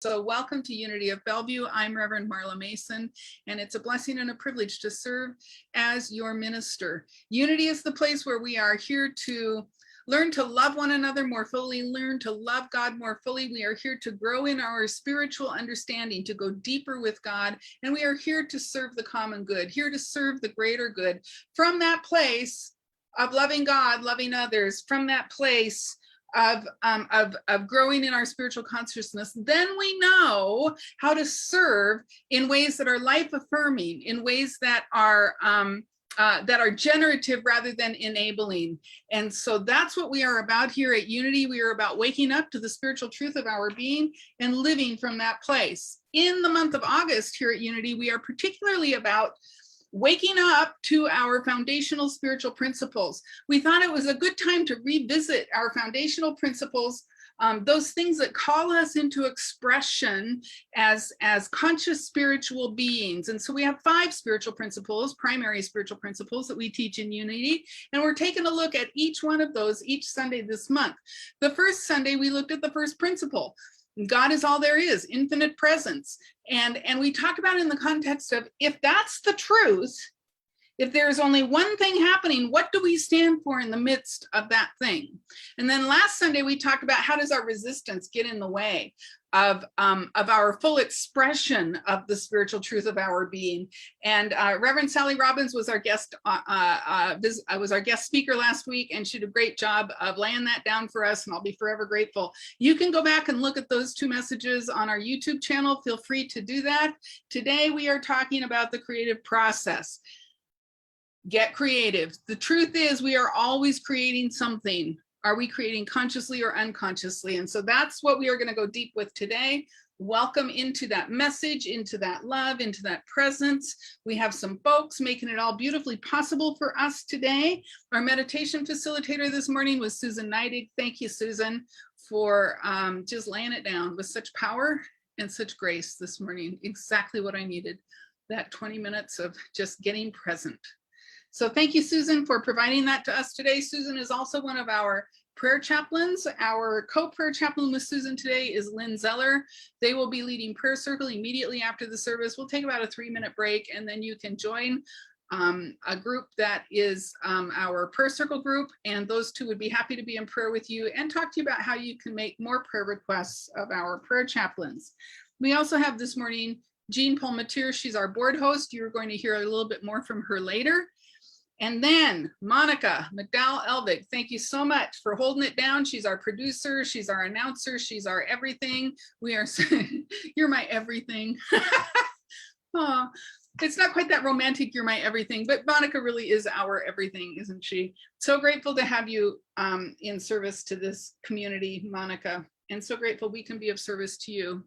So welcome to Unity of Bellevue. I'm Reverend Marla Mason, and it's a blessing and a privilege to serve as your minister. Unity is the place where we are here to learn to love one another more fully, learn to love God more fully. We are here to grow in our spiritual understanding, to go deeper with God, and we are here to serve the common good, here to serve the greater good. From that place of loving God, loving others, from that place of growing in our spiritual consciousness, then we know how to serve in ways that are life affirming, in ways that are generative rather than enabling. And so that's what we are about here at Unity. We are about waking up to the spiritual truth of our being and living from that place. In the month of August here at Unity, we are particularly about waking up to our foundational spiritual principles. We thought it was a good time to revisit our foundational principles, those things that call us into expression as conscious spiritual beings. And so we have 5 spiritual principles, primary spiritual principles that we teach in Unity. And we're taking a look at each one of those each Sunday this month. The first Sunday, we looked at the first principle. God is all there is, infinite presence. And we talk about it in the context of, if that's the truth, if there's only one thing happening, what do we stand for in the midst of that thing? And then last Sunday, we talked about how does our resistance get in the way of our full expression of the spiritual truth of our being. And Reverend Sally Robbins was our guest speaker last week, and she did a great job of laying that down for us, and I'll be forever grateful. You can go back and look at those 2 messages on our YouTube channel. Feel free to do that. Today, we are talking about the creative process. Get creative. The truth is, we are always creating something. Are we creating consciously or unconsciously? And so that's what we are going to go deep with today. Welcome into that message, into that love, into that presence. We have some folks making it all beautifully possible for us today. Our meditation facilitator this morning was Susan Neidig. Thank you, Susan, for just laying it down with such power and such grace this morning. Exactly what I needed, that 20 minutes of just getting present. So thank you, Susan, for providing that to us today. Susan is also one of our prayer chaplains. Our co-prayer chaplain with Susan today is Lynn Zeller. They will be leading prayer circle immediately after the service. We'll take about a 3-minute break, and then you can join a group that is our prayer circle group, and those 2 would be happy to be in prayer with you and talk to you about how you can make more prayer requests of our prayer chaplains. We also have this morning Jean Palmatier. She's our board host. You're going to hear a little bit more from her later. And then Monica McDowell-Elvig, thank you so much for holding it down. She's our producer, she's our announcer, she's our everything. You're my everything. Oh, it's not quite that romantic, you're my everything, but Monica really is our everything, isn't she? So grateful to have you in service to this community, Monica, and so grateful we can be of service to you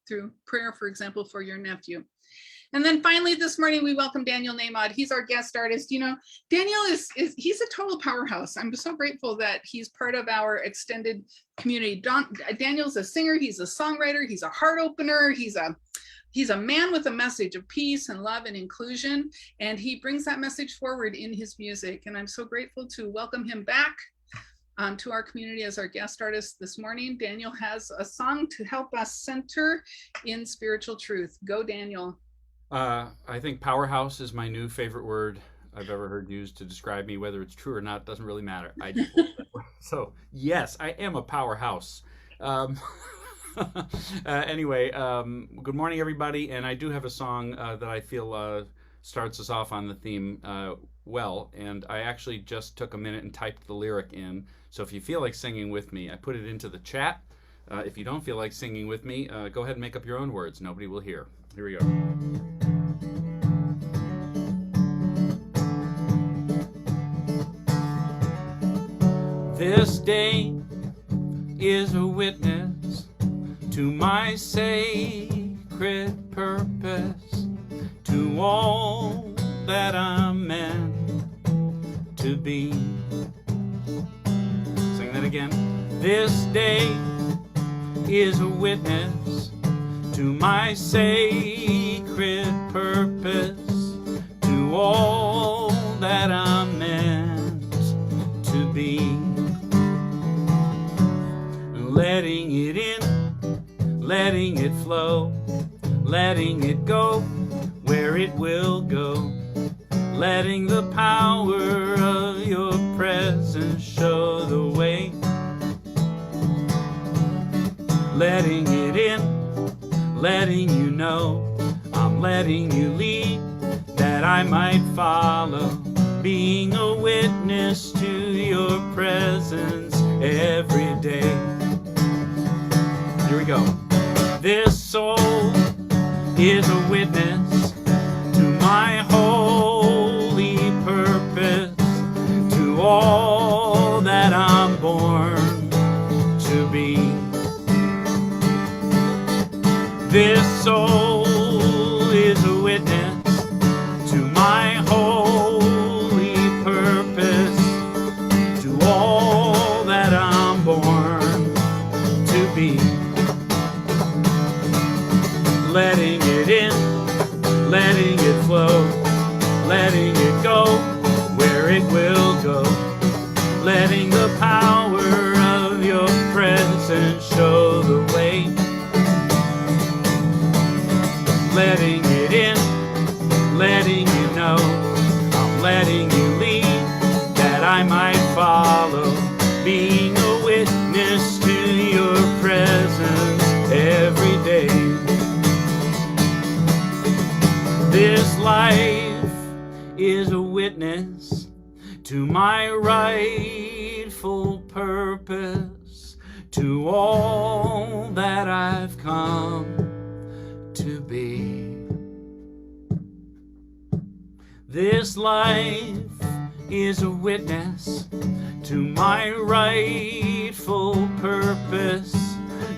through prayer, for example, for your nephew. And then finally this morning, we welcome Daniel Namod. He's our guest artist. You know, Daniel he's a total powerhouse. I'm so grateful that he's part of our extended community. Daniel's a singer, he's a songwriter, he's a heart opener, he's a man with a message of peace and love and inclusion, and he brings that message forward in his music. And I'm so grateful to welcome him back to our community as our guest artist this morning. Daniel has a song to help us center in spiritual truth. Go, Daniel. I think powerhouse is my new favorite word I've ever heard used to describe me. Whether it's true or not doesn't really matter. So yes, I am a powerhouse. Anyway, good morning, everybody. And I do have a song that I feel starts us off on the theme well. And I actually just took a minute and typed the lyric in. So if you feel like singing with me, I put it into the chat. If you don't feel like singing with me, go ahead and make up your own words. Nobody will hear. Here we go. This day is a witness to my sacred purpose, to all that I'm meant to be. Sing that again. This day is a witness to my sacred purpose, to all that I'm meant to be. Letting it in, letting letting it flow, letting it go where it will go, letting the power of your presence show the way, letting it in, letting you know, I'm letting you lead, that I might follow, being a witness to your presence every day. Here we go. This soul is a witness to my holy purpose, to all that I'm born to be. This soul is a witness to my holy purpose, to all that I'm born to be. Letting it in, letting it flow, letting it go where it will go, letting the power of your presence show the way, letting it in, letting you know, I'm letting you lead, that I might follow, being a witness to your presence every day. This life is a witness to my rightful purpose, to all that I've come to be. This life is a witness to my rightful purpose,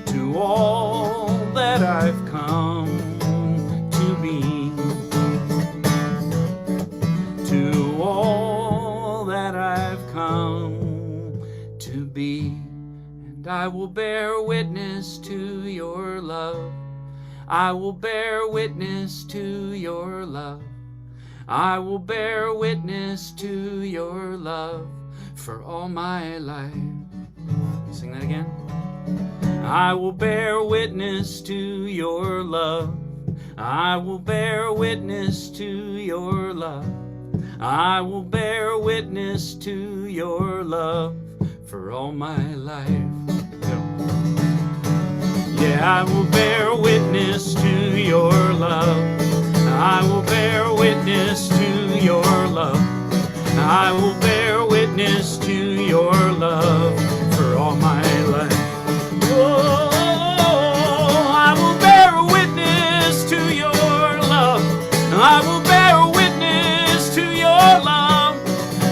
to all that I've come to be, to all that I've come to be. And I will bear witness to your love, I will bear witness to your love, I will bear witness to your love for all my life. Sing that again. I will bear witness to your love, I will bear witness to your love, I will bear witness to your love for all my life. Yeah, I will bear witness to your love, I will bear witness to your love, I will bear witness to your love for all my life. Oh, I will bear witness to your love, I will bear witness to your love,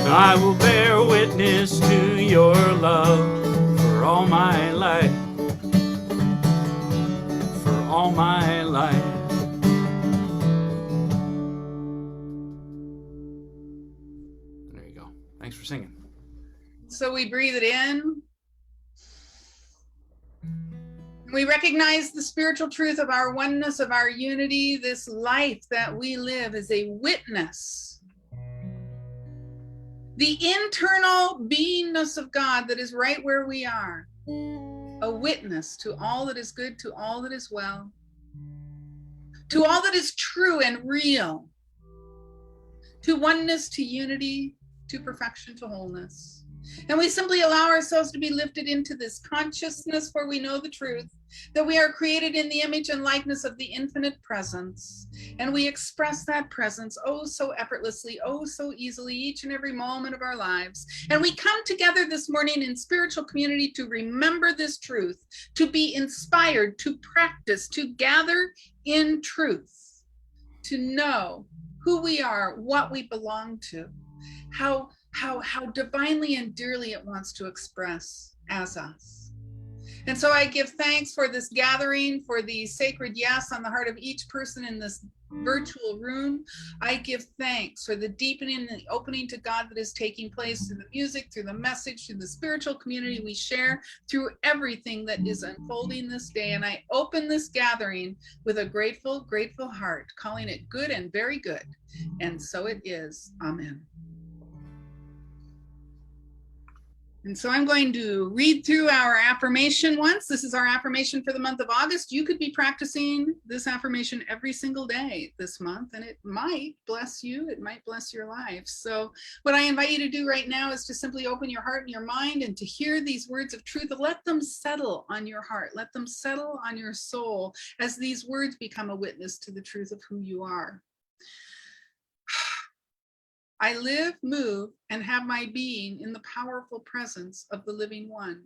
I will bear witness to your love for all my life, for all my life. There you go. Thanks for singing. So we breathe it in. We recognize the spiritual truth of our oneness, of our unity. This life that we live is a witness. The internal beingness of God that is right where we are. A witness to all that is good, to all that is well, to all that is true and real, to oneness, to unity, to perfection, to wholeness. And we simply allow ourselves to be lifted into this consciousness, for we know the truth, that we are created in the image and likeness of the infinite presence. And we express that presence oh so effortlessly, oh so easily, each and every moment of our lives. And we come together this morning in spiritual community to remember this truth, to be inspired, to practice, to gather in truth, to know who we are, what we belong to, how divinely and dearly it wants to express as us. And so I give thanks for this gathering, for the sacred yes on the heart of each person in this virtual room. I give thanks for the deepening and the opening to God that is taking place through the music, through the message, through the spiritual community we share, through everything that is unfolding this day. And I open this gathering with a grateful, grateful heart, calling it good and very good. And so it is. Amen. And so I'm going to read through our affirmation once. This is our affirmation for the month of August. You could be practicing this affirmation every single day this month, and it might bless you. It might bless your life. So what I invite you to do right now is to simply open your heart and your mind and to hear these words of truth. Let them settle on your heart. Let them settle on your soul as these words become a witness to the truth of who you are. I live, move, and have my being in the powerful presence of the living one.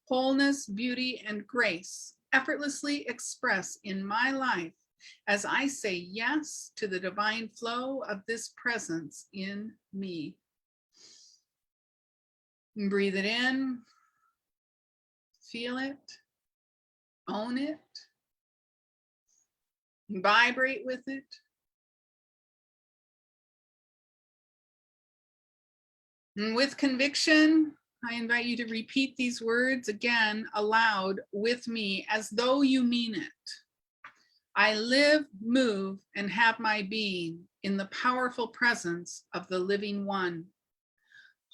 Wholeness, beauty, and grace effortlessly express in my life as I say yes to the divine flow of this presence in me. And breathe it in, feel it, own it, vibrate with it. And with conviction, I invite you to repeat these words again aloud with me as though you mean it. I live, move, and have my being in the powerful presence of the living one.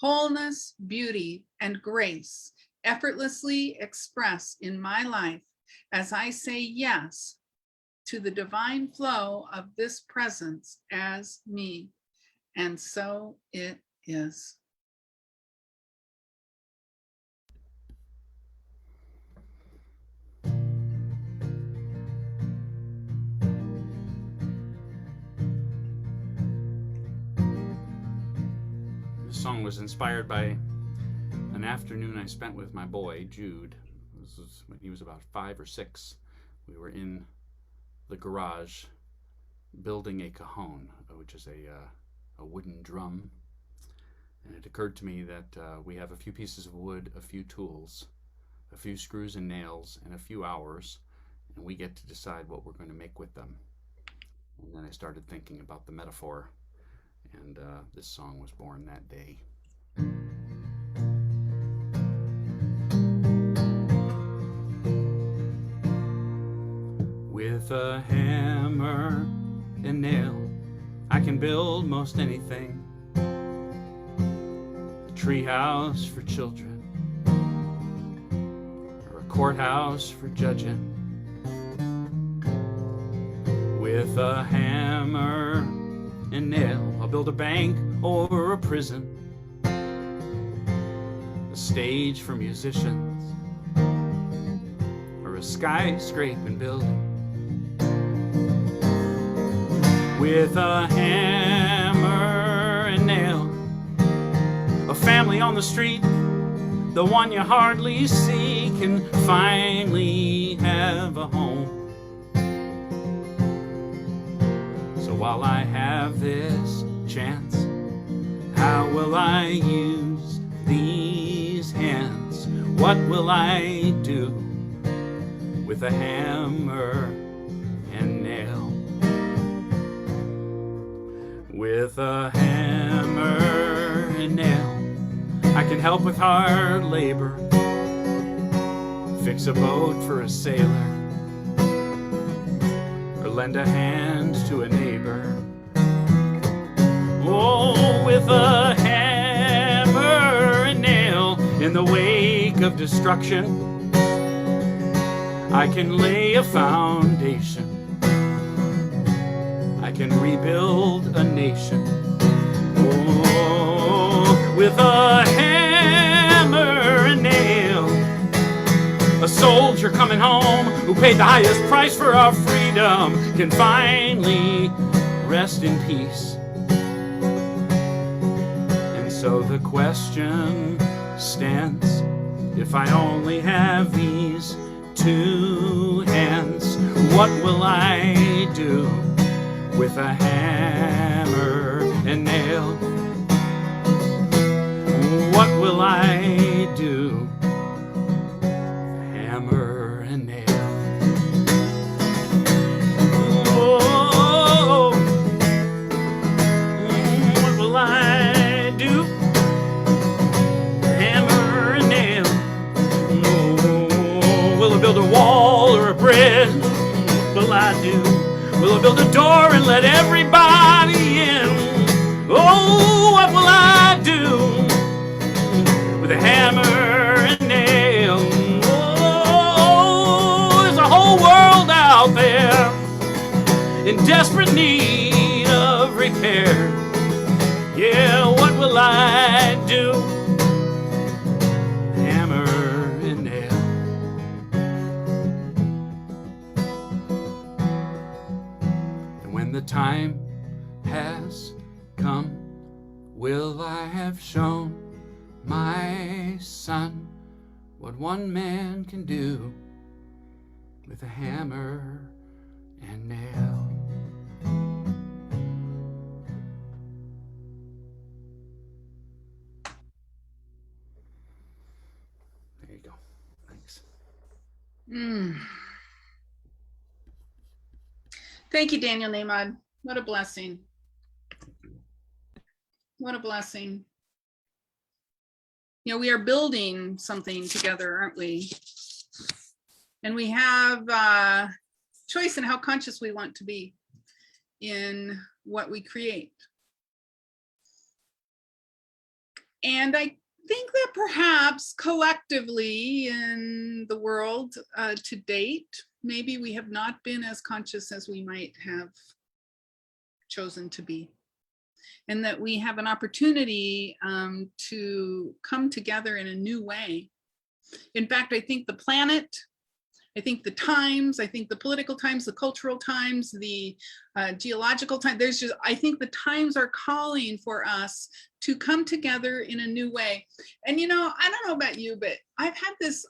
Wholeness, beauty, and grace effortlessly express in my life as I say yes to the divine flow of this presence as me. And so it is. This song was inspired by an afternoon I spent with my boy, Jude. This was when he was about 5 or 6. We were in the garage building a cajon, which is a wooden drum. And it occurred to me that we have a few pieces of wood, a few tools, a few screws and nails, and a few hours, and we get to decide what we're going to make with them. And then I started thinking about the metaphor, and this song was born that day. With a hammer and nail, I can build most anything. A treehouse for children, or a courthouse for judging. With a hammer and nail, I'll build a bank or a prison, a stage for musicians, or a skyscraping building. With a hammer and nail, a family on the street, the one you hardly see, can finally have a home. So while I have this chance, how will I use these hands? What will I do with a hammer and nail? With a hammer and nail, I can help with hard labor, fix a boat for a sailor, or lend a hand to a neighbor. Oh, with a hammer and nail, in the wake of destruction, I can lay a foundation. I can rebuild a nation. Oh, with a hammer and nail, a soldier coming home who paid the highest price for our freedom can finally rest in peace. And so the question stands, if I only have these two hands, what will I do with a hammer and nail? What will I do with a hammer and nail? Oh, what will I do? Hammer and nail. Oh, will I build a wall or a bridge? What will I do? Will I build a door and let everybody in? Oh, what will I do with a a hammer and nail. Oh, there's a whole world out there in desperate need of repair. Yeah, what will I do? Hammer and nail. And when the time has come, will I have shown my son what one man can do with a hammer and nail? There you go. Thanks. Thank you, Daniel Nahmad. What a blessing. What a blessing. You know, we are building something together, aren't we? And we have a choice in how conscious we want to be in what we create. And I think that perhaps collectively in the world to date, maybe we have not been as conscious as we might have chosen to be. And that we have an opportunity to come together in a new way. In fact, I think the planet, I think the times, I think the political times, the cultural times, the geological time, I think the times are calling for us to come together in a new way. And you know, I don't know about you, but I've had this,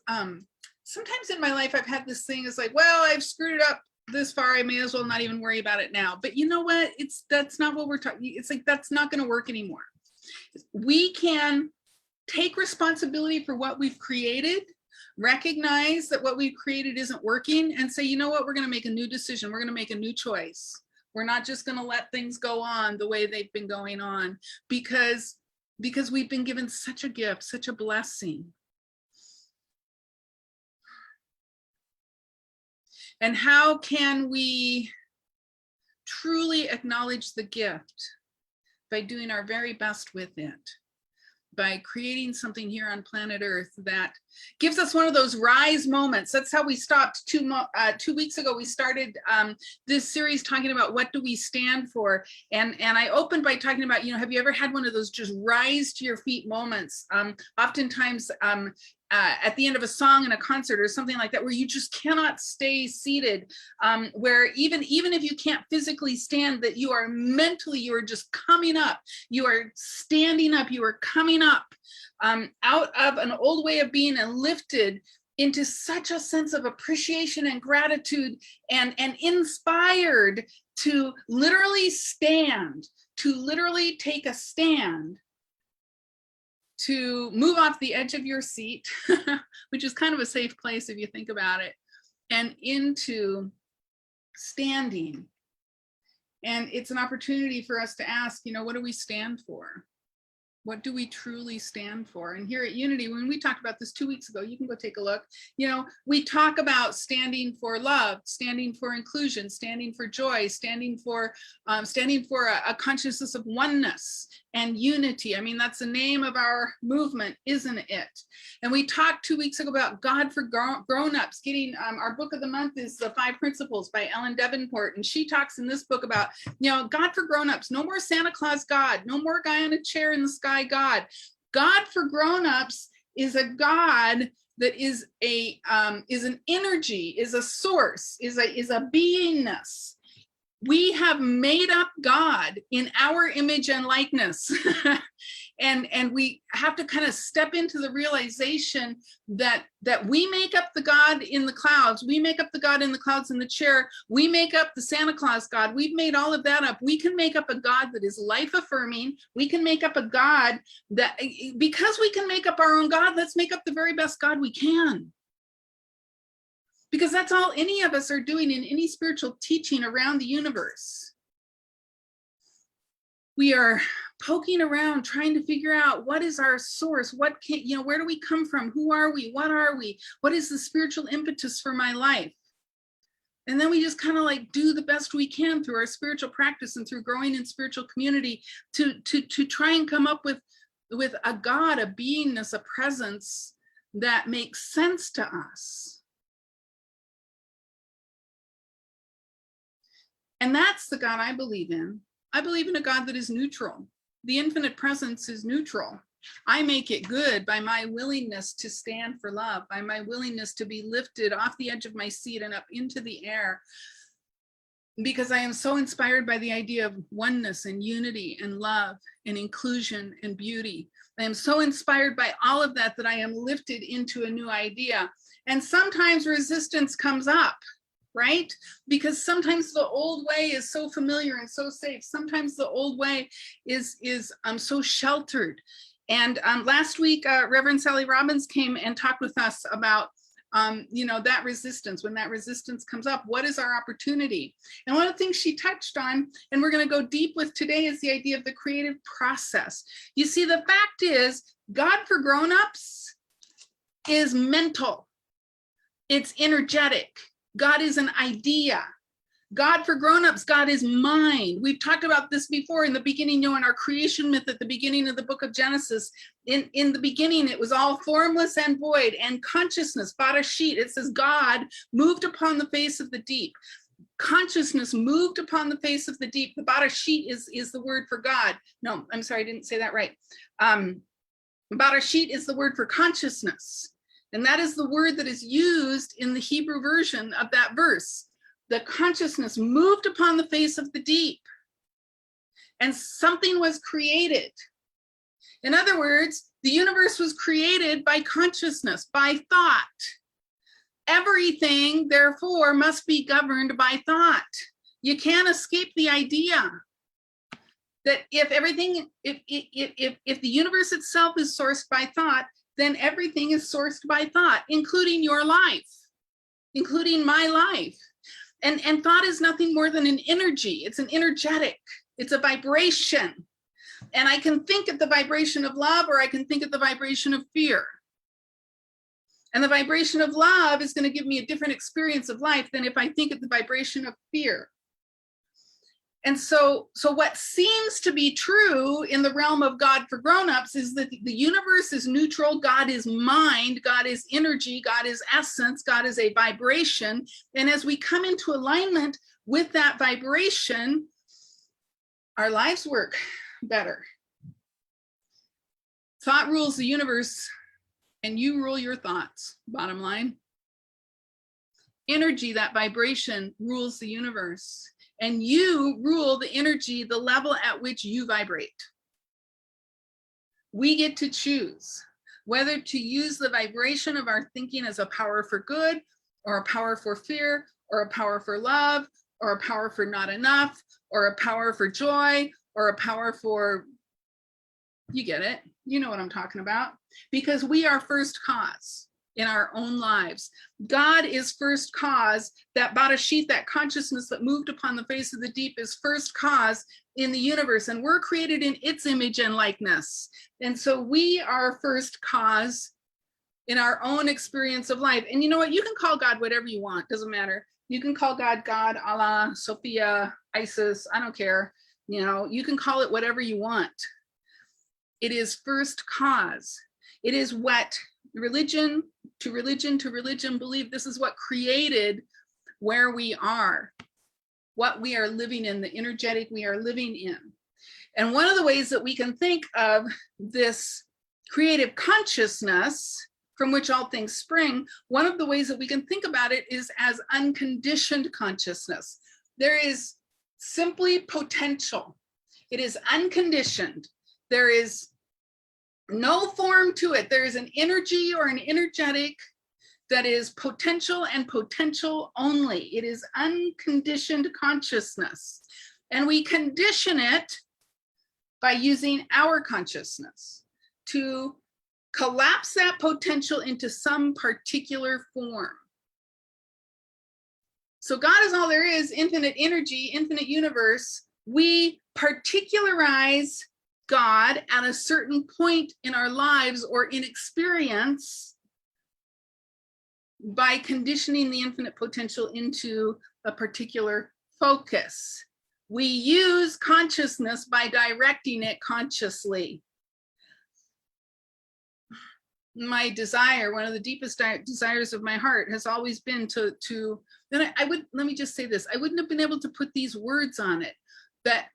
sometimes in my life, I've had this thing, it's like, well, I've screwed it up this far, I may as well not even worry about it now. But you know what? That's not what we're talking. It's like, that's not going to work anymore. We can take responsibility for what we've created, recognize that what we've created isn't working, and say, you know what? We're going to make a new decision. We're going to make a new choice. We're not just going to let things go on the way they've been going on, because we've been given such a gift, such a blessing. And how can we truly acknowledge the gift? By doing our very best with it, by creating something here on planet Earth that gives us one of those rise moments. That's how we stopped 2 weeks ago. We started this series talking about what do we stand for. And I opened by talking about, you know, have you ever had one of those just rise to your feet moments? Oftentimes, at the end of a song in a concert or something like that, where you just cannot stay seated, where even if you can't physically stand, that you are mentally, you are just coming up, you are standing up, you are coming up out of an old way of being and lifted into such a sense of appreciation and gratitude and inspired to literally stand, to literally take a stand, to move off the edge of your seat, which is kind of a safe place if you think about it, and into standing. And it's an opportunity for us to ask, you know, what do we stand for? What do we truly stand for? And here at Unity, when we talked about this 2 weeks ago, you can go take a look. You know, we talk about standing for love, standing for inclusion, standing for joy, standing for a consciousness of oneness and unity. I mean, that's the name of our movement, isn't it? And we talked 2 weeks ago about God for grown-ups. Getting our book of the month is The 5 Principles by Ellen Davenport, and she talks in this book about, you know, God for grown-ups. No more Santa Claus God. No more guy on a chair in the sky God. God for grown-ups is a God that is an energy, is a source, is a beingness. We have made up God in our image and likeness. And we have to kind of step into the realization that we make up the God in the clouds. We make up the God in the clouds in the chair. We make up the Santa Claus God. We've made all of that up. We can make up a God that is life affirming. We can make up a God that, because we can make up our own God, let's make up the very best God we can. Because that's all any of us are doing in any spiritual teaching around the universe. We are poking around, trying to figure out what is our source, what can, you know, where do we come from? Who are we? What are we? What is the spiritual impetus for my life? And then we just kind of like do the best we can through our spiritual practice and through growing in spiritual community to try and come up with with a God, a beingness, a presence that makes sense to us. And that's the God I believe in. I believe in a God that is neutral. The infinite presence is neutral. I make it good by my willingness to stand for love, by my willingness to be lifted off the edge of my seat and up into the air, because I am so inspired by the idea of oneness and unity and love and inclusion and beauty. I am so inspired by all of that that I am lifted into a new idea. And sometimes resistance comes up, right? Because sometimes the old way is so familiar and so safe. Sometimes the old way is so sheltered. And last week, Reverend Sally Robbins came and talked with us about that resistance. When that resistance comes up, what is our opportunity? And one of the things she touched on, and we're going to go deep with today, is the idea of the creative process. You see, the fact is, God for grown-ups is mental. It's energetic. God is an idea. God for grown-ups, God is mind. We've talked about this before in the beginning, in our creation myth at the beginning of the book of Genesis. In the beginning, it was all formless and void, and consciousness, Barashit, it says God moved upon the face of the deep. Consciousness moved upon the face of the deep. The Barashit is the word for God. No, I'm sorry, I didn't say that right. Barashit is the word for consciousness. And that is the word that is used in the Hebrew version of that verse. The consciousness moved upon the face of the deep, and something was created. In other words, the universe was created by consciousness, by thought. Everything, therefore, must be governed by thought. You can't escape the idea that if the universe itself is sourced by thought, then everything is sourced by thought, including your life, including my life. And thought is nothing more than an energy. It's an energetic, it's a vibration. And I can think at the vibration of love, or I can think at the vibration of fear. And the vibration of love is going to give me a different experience of life than if I think at the vibration of fear. And so what seems to be true in the realm of God for grown-ups is that the universe is neutral. God is mind, God is energy, God is essence, God is a vibration. And as we come into alignment with that vibration, our lives work better. Thought rules the universe, and you rule your thoughts, bottom line. Energy, that vibration, rules the universe. And you rule the energy, the level at which you vibrate. We get to choose whether to use the vibration of our thinking as a power for good, or a power for fear, or a power for love, or a power for not enough, or a power for joy, or a power for, you get it, you know what I'm talking about. Because we are first cause in our own lives. God is first cause. That Barashit, that consciousness that moved upon the face of the deep, is first cause in the universe, and we're created in its image and likeness. And so we are first cause in our own experience of life. And you know what? You can call God whatever you want, doesn't matter. You can call God, Allah, Sophia, Isis, I don't care. You can call it whatever you want. It is first cause. It is what religion to religion believe. This is what created where we are, what we are living in, the energetic we are living in. And one of the ways that we can think of this creative consciousness from which all things spring, one of the ways that we can think about it is as unconditioned consciousness. There is simply potential. It is unconditioned. There is no form to it. There is an energy or an energetic that is potential and potential only. It is unconditioned consciousness. And we condition it by using our consciousness to collapse that potential into some particular form. So God is all there is, infinite energy, infinite universe. We particularize God at a certain point in our lives or in experience by conditioning the infinite potential into a particular focus. We use consciousness by directing it consciously. my desire, one of the deepest desires of my heart has always been to then I would, let me just say this, I wouldn't have been able to put these words on it, but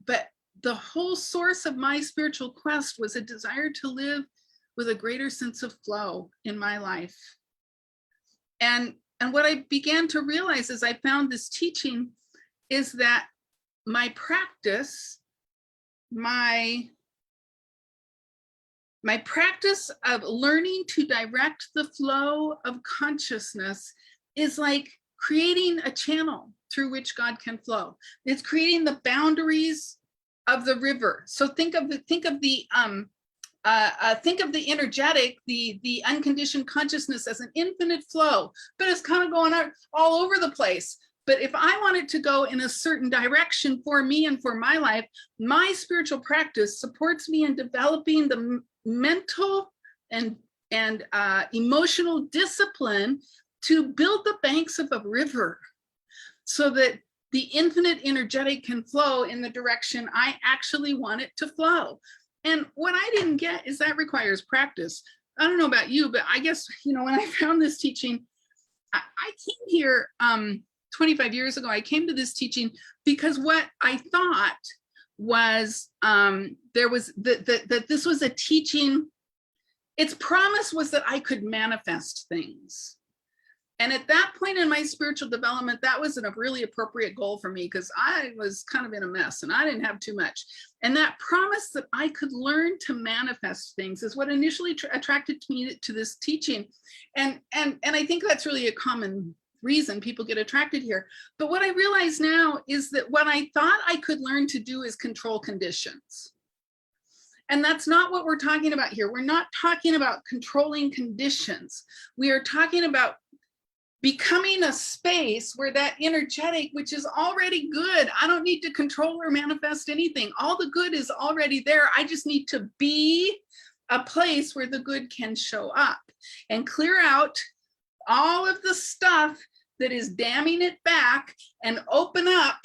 the whole source of my spiritual quest was a desire to live with a greater sense of flow in my life. And what I began to realize as I found this teaching is that my practice, my practice of learning to direct the flow of consciousness is like creating a channel through which God can flow. It's creating the boundaries of the river. So think of the energetic, the unconditioned consciousness as an infinite flow, but it's kind of going out all over the place. But if I want it to go in a certain direction for me and for my life, my spiritual practice supports me in developing the mental and emotional discipline to build the banks of a river so that the infinite energetic can flow in the direction I actually want it to flow. And what I didn't get is that requires practice. I don't know about you, but I guess, you know, when I found this teaching, I came here 25 years ago, I came to this teaching because what I thought was there was that this was a teaching, its promise was that I could manifest things. And at that point in my spiritual development, that was a really appropriate goal for me because I was kind of in a mess and I didn't have too much. And that promise that I could learn to manifest things is what initially attracted me to this teaching. And I think that's really a common reason people get attracted here. But what I realize now is that what I thought I could learn to do is control conditions. And that's not what we're talking about here. We're not talking about controlling conditions. We are talking about becoming a space where that energetic, which is already good, I don't need to control or manifest anything. All the good is already there. I just need to be a place where the good can show up and clear out all of the stuff that is damming it back and open up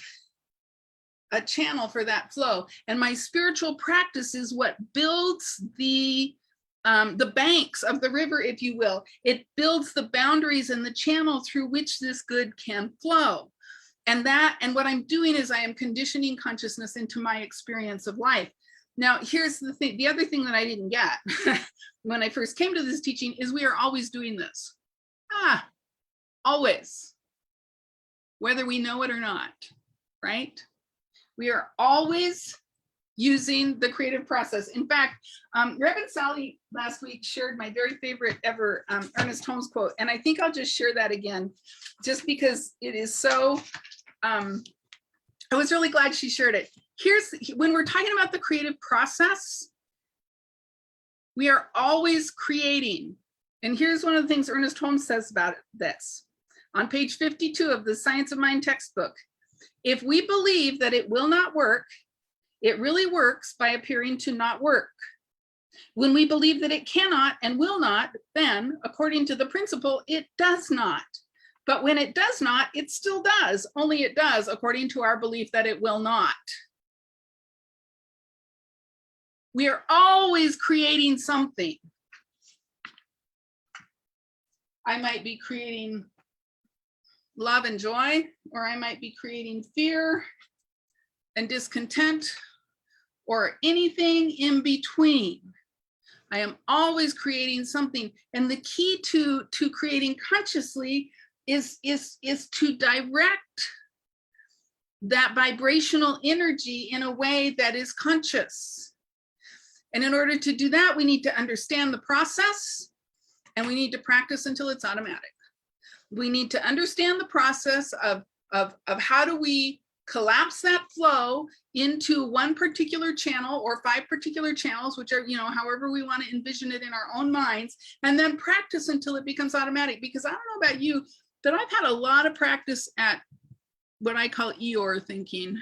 a channel for that flow. And my spiritual practice is what builds the banks of the river, if you will. It builds the boundaries and the channel through which this good can flow. And what I'm doing is I am conditioning consciousness into my experience of life. Now, here's the thing, the other thing that I didn't get when I first came to this teaching is we are always doing this. Always, whether we know it or not, right? We are always using the creative process. In fact, Reverend Sally last week shared my very favorite ever Ernest Holmes quote, and I think I'll just share that again, just because it is so, I was really glad she shared it. When we're talking about the creative process, we are always creating. And here's one of the things Ernest Holmes says about this. On page 52 of the Science of Mind textbook, if we believe that it will not work, it really works by appearing to not work. When we believe that it cannot and will not, then, according to the principle, it does not. But when it does not, it still does, only it does according to our belief that it will not. We are always creating something. I might be creating love and joy, or I might be creating fear and discontent, or anything in between. I am always creating something. And the key to creating consciously is to direct that vibrational energy in a way that is conscious. And in order to do that, we need to understand the process, and we need to practice until it's automatic. We need to understand the process of how do we collapse that flow into one particular channel or 5 particular channels, which are, you know, however we want to envision it in our own minds, and then practice until it becomes automatic. Because I don't know about you, but I've had a lot of practice at what I call Eeyore thinking.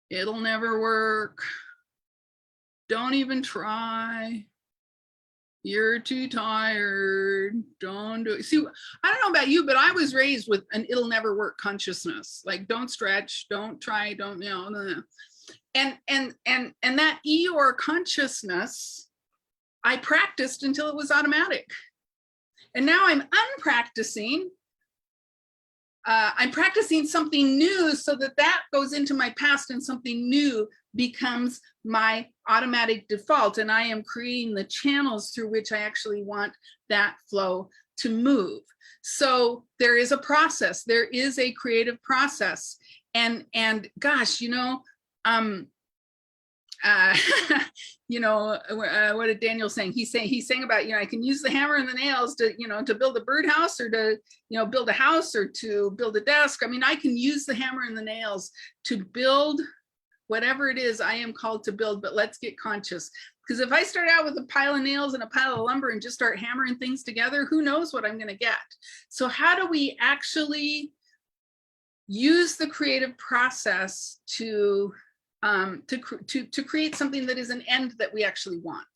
It'll never work. Don't even try. You're too tired. Don't do it. See, I don't know about you, but I was raised with an it'll never work consciousness. Like, don't stretch, don't try, don't, you know. And that Eeyore consciousness I practiced until it was automatic. And now I'm unpracticing. I'm practicing something new so that that goes into my past and something new becomes my automatic default. And I am creating the channels through which I actually want that flow to move. So there is a process. There is a creative process. And gosh, you know, what did Daniel saying? He's saying about, I can use the hammer and the nails to, to build a birdhouse or to, build a house or to build a desk. I mean, I can use the hammer and the nails to build whatever it is I am called to build, but let's get conscious. Because if I start out with a pile of nails and a pile of lumber and just start hammering things together, who knows what I'm going to get? So how do we actually use the creative process to create something that is an end that we actually want?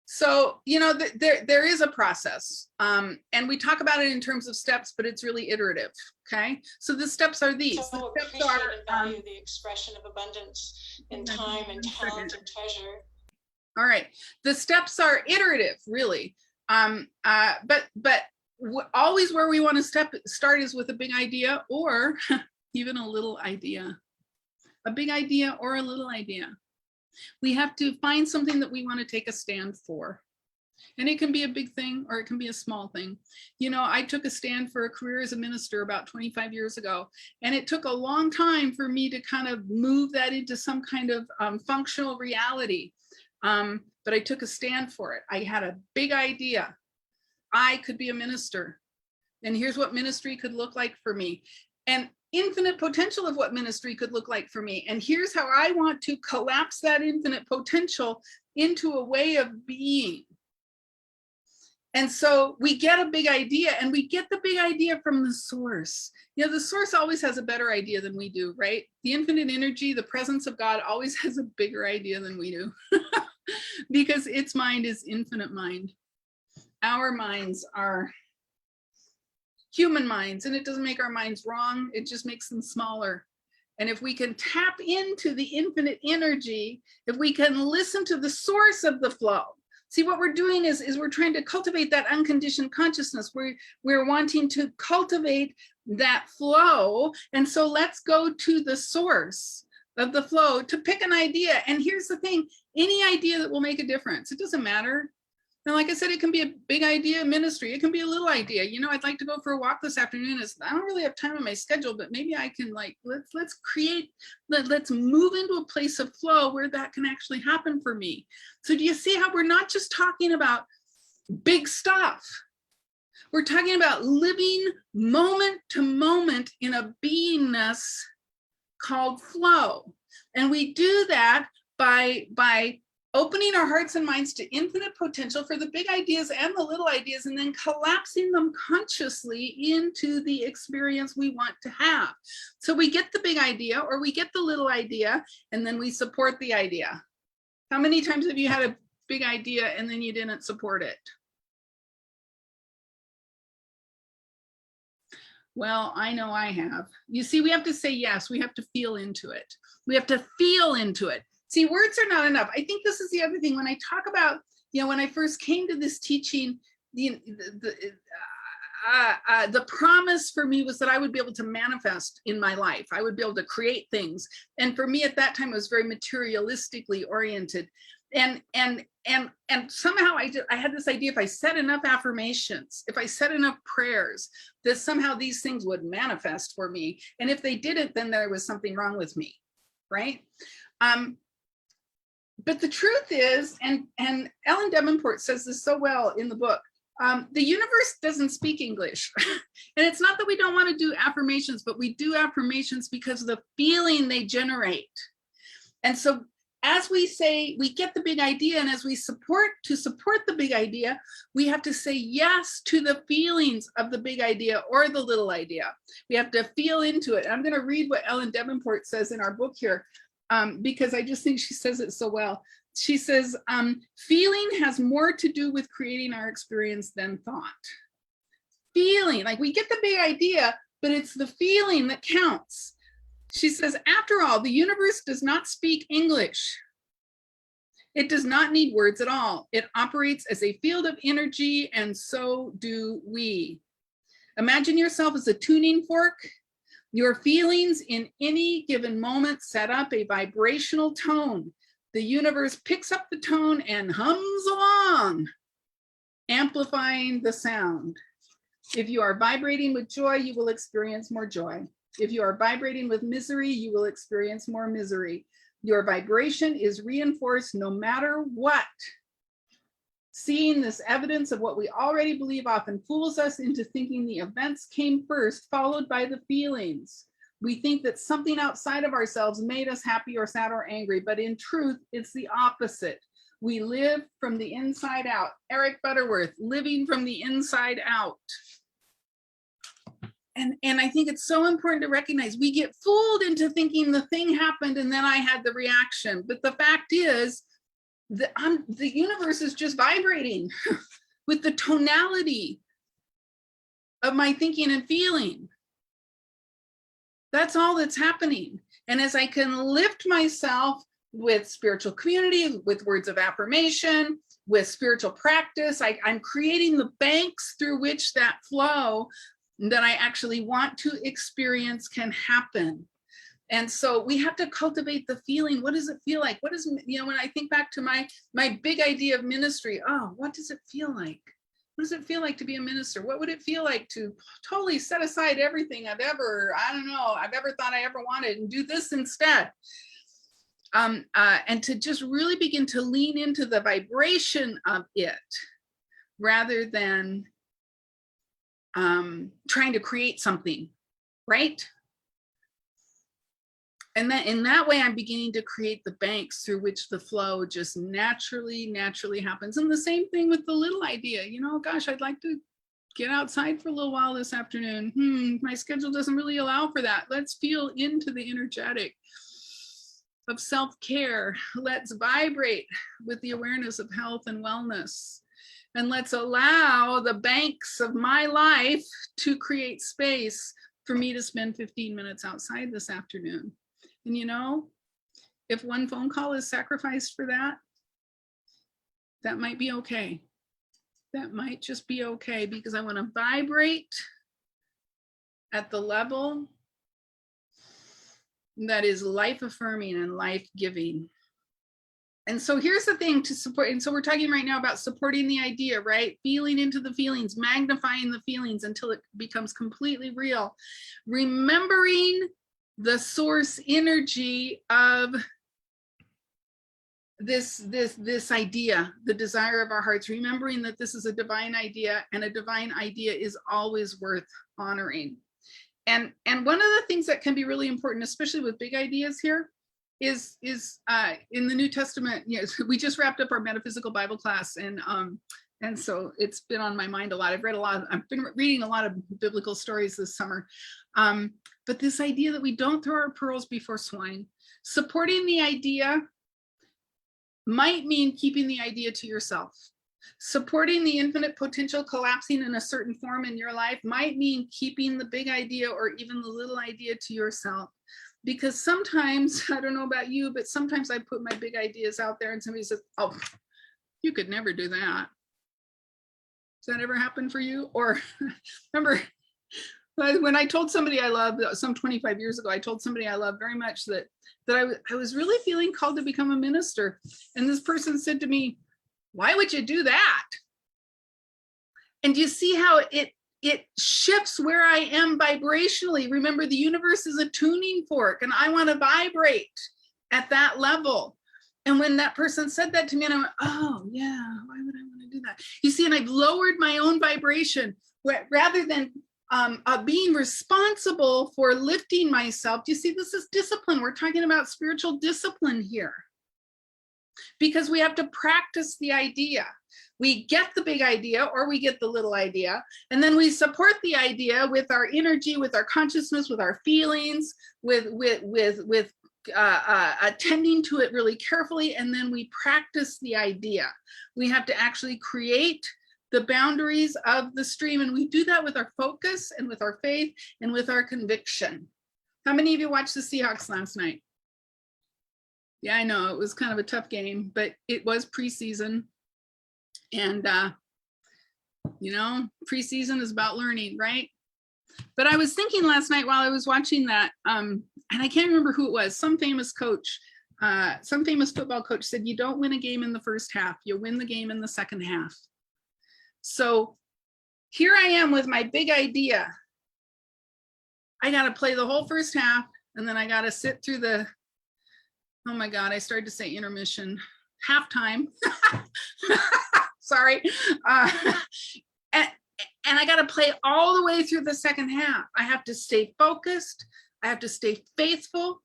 So, there is a process, and we talk about it in terms of steps, but it's really iterative. Okay, so the steps are these. So the steps are value the expression of abundance in time and talent and treasure. All right, the steps are iterative, really, but always where we want to start is with a big idea or even a little idea. A big idea or a little idea. We have to find something that we want to take a stand for. And it can be a big thing or it can be a small thing. I took a stand for a career as a minister about 25 years ago. And it took a long time for me to kind of move that into some kind of functional reality. But I took a stand for it. I had a big idea. I could be a minister. And here's what ministry could look like for me. And infinite potential of what ministry could look like for me. And here's how I want to collapse that infinite potential into a way of being. And so we get a big idea, and we get the big idea from the source. The source always has a better idea than we do, right? The infinite energy, the presence of God always has a bigger idea than we do because its mind is infinite mind. Our minds are human minds, and it doesn't make our minds wrong, it just makes them smaller. And if we can tap into the infinite energy, if we can listen to the source of the flow, see what we're doing is we're trying to cultivate that unconditioned consciousness. We're wanting to cultivate that flow. And so let's go to the source of the flow to pick an idea. And here's the thing, any idea that will make a difference, it doesn't matter. And like I said, it can be a big idea ministry. It can be a little idea. I'd like to go for a walk this afternoon. I don't really have time on my schedule, but maybe I can let's move into a place of flow where that can actually happen for me. So do you see how we're not just talking about big stuff? We're talking about living moment to moment in a beingness called flow. And we do that by opening our hearts and minds to infinite potential for the big ideas and the little ideas, and then collapsing them consciously into the experience we want to have. So we get the big idea or we get the little idea, and then we support the idea. How many times have you had a big idea and then you didn't support it? Well, I know I have. You see, we have to say yes. We have to feel into it. We have to feel into it. See, words are not enough. I think this is the other thing. When I talk about, when I first came to this teaching, the promise for me was that I would be able to manifest in my life. I would be able to create things. And for me at that time, it was very materialistically oriented. And somehow I had this idea, if I said enough affirmations, if I said enough prayers, that somehow these things would manifest for me. And if they didn't, then there was something wrong with me, right? But the truth is, and Ellen Davenport says this so well in the book, the universe doesn't speak English. And it's not that we don't want to do affirmations, but we do affirmations because of the feeling they generate. And so as we say, we get the big idea, and as we support the big idea, we have to say yes to the feelings of the big idea or the little idea. We have to feel into it. I'm going to read what Ellen Davenport says in our book here. Because I just think she says it so well. She says, feeling has more to do with creating our experience than thought. Feeling, like we get the big idea, but it's the feeling that counts. She says, after all, the universe does not speak English. It does not need words at all. It operates as a field of energy, and so do we. Imagine yourself as a tuning fork. Your feelings in any given moment set up a vibrational tone. The universe picks up the tone and hums along, amplifying the sound. If you are vibrating with joy, you will experience more joy. If you are vibrating with misery, you will experience more misery. Your vibration is reinforced no matter what. Seeing this evidence of what we already believe often fools us into thinking the events came first, followed by the feelings. We think that something outside of ourselves made us happy or sad or angry, but in truth, it's the opposite. We live from the inside out. Eric Butterworth, living from the inside out. And I think it's so important to recognize we get fooled into thinking the thing happened and then I had the reaction. But the fact is, the universe is just vibrating with the tonality of my thinking and feeling. That's all that's happening. And as I can lift myself with spiritual community, with words of affirmation, with spiritual practice, I'm creating the banks through which that flow that I actually want to experience can happen. And so we have to cultivate the feeling. What does it feel like? What is, when I think back to my big idea of ministry, oh, what does it feel like? What does it feel like to be a minister? What would it feel like to totally set aside everything I've ever thought I ever wanted and do this instead? And to just really begin to lean into the vibration of it rather than trying to create something, right? And then in that way, I'm beginning to create the banks through which the flow just naturally happens. And the same thing with the little idea, gosh, I'd like to get outside for a little while this afternoon. My schedule doesn't really allow for that. Let's feel into the energetic of self-care. Let's vibrate with the awareness of health and wellness. And let's allow the banks of my life to create space for me to spend 15 minutes outside this afternoon. And if one phone call is sacrificed for that, that might be okay. That might just be okay, because I want to vibrate at the level that is life affirming and life giving. And so here's the thing to support. And so we're talking right now about supporting the idea, right? Feeling into the feelings, magnifying the feelings until it becomes completely real. Remembering the source energy of this idea, the desire of our hearts, remembering that this is a divine idea, and a divine idea is always worth honoring. And one of the things that can be really important, especially with big ideas here, is in the New Testament. We just wrapped up our metaphysical Bible class, and so it's been on my mind a lot. I've been reading a lot of biblical stories this summer. But this idea that we don't throw our pearls before swine, supporting the idea might mean keeping the idea to yourself. Supporting the infinite potential collapsing in a certain form in your life might mean keeping the big idea or even the little idea to yourself. Because sometimes, I don't know about you, but sometimes I put my big ideas out there and somebody says, oh, you could never do that. Does that ever happen for you? Or remember, when I told somebody I love, some 25 years ago, I told somebody I love very much that I was really feeling called to become a minister. And this person said to me, why would you do that? And you see how it shifts where I am vibrationally. Remember, the universe is a tuning fork, and I want to vibrate at that level. And when that person said that to me, and I went, oh yeah, why would I want to do that? You see, and I've lowered my own vibration rather than being responsible for lifting myself. You see, this is discipline. We're talking about spiritual discipline here, because we have to practice the idea. We get the big idea or we get the little idea, and then we support the idea with our energy, with our consciousness, with our feelings, with attending to it really carefully, and then we practice the idea. We have to actually create the boundaries of the stream, and we do that with our focus and with our faith and with our conviction. How many of you watched the Seahawks last night? Yeah, I know it was kind of a tough game, but it was preseason. And, you know, preseason is about learning, right? But I was thinking last night while I was watching that, and I can't remember who it was, some famous coach, some famous football coach said, you don't win a game in the first half, you win the game in the second half. So here I am with my big idea. I got to play the whole first half, and then I got to sit through the, oh my God, I started to say intermission, halftime. Sorry. And, and I got to play all the way through the second half. I have to stay focused. I have to stay faithful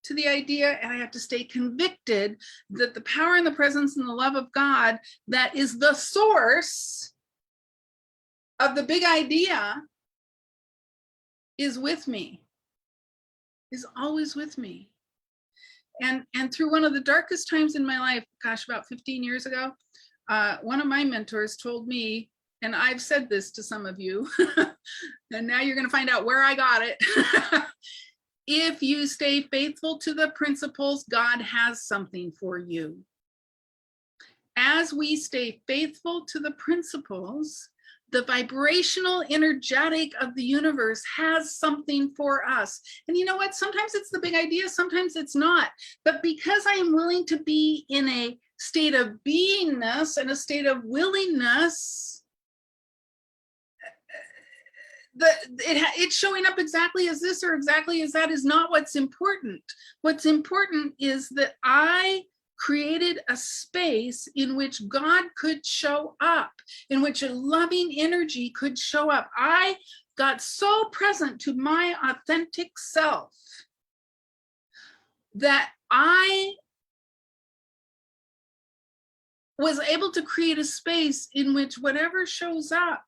to the idea, and I have to stay convicted that the power and the presence and the love of God that is the source of the big idea is with me, is always with me. And through one of the darkest times in my life, gosh, about 15 years ago, one of my mentors told me, and I've said this to some of you, and now you're going to find out where I got it. If you stay faithful to the principles, God has something for you. As we stay faithful to the principles, the vibrational energetic of the universe has something for us. And you know what? Sometimes it's the big idea, sometimes it's not. But because I am willing to be in a state of beingness and a state of willingness, it's showing up exactly as this or exactly as that is not what's important. What's important is that I created a space in which God could show up, in which a loving energy could show up. I got so present to my authentic self that I was able to create a space in which whatever shows up,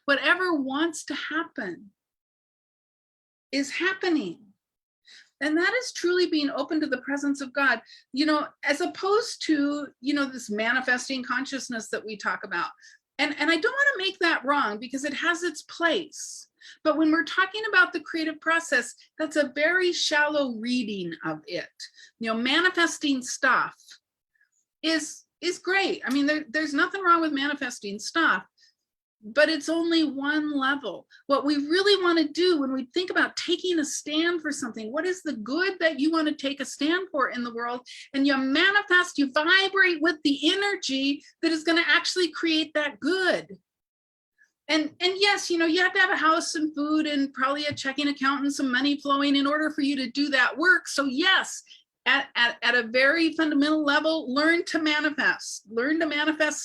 whatever wants to happen, is happening. And that is truly being open to the presence of God, you know, as opposed to, you know, this manifesting consciousness that we talk about. And I don't want to make that wrong because it has its place. But when we're talking about the creative process, that's a very shallow reading of it. You know, manifesting stuff is great. I mean, there's nothing wrong with manifesting stuff, but it's only one level. What we really want to do when we think about taking a stand for something, what is the good that you want to take a stand for in the world? And you manifest, you vibrate with the energy that is going to actually create that good. And yes, you know, you have to have a house and food and probably a checking account and some money flowing in order for you to do that work. So yes, at a very fundamental level, learn to manifest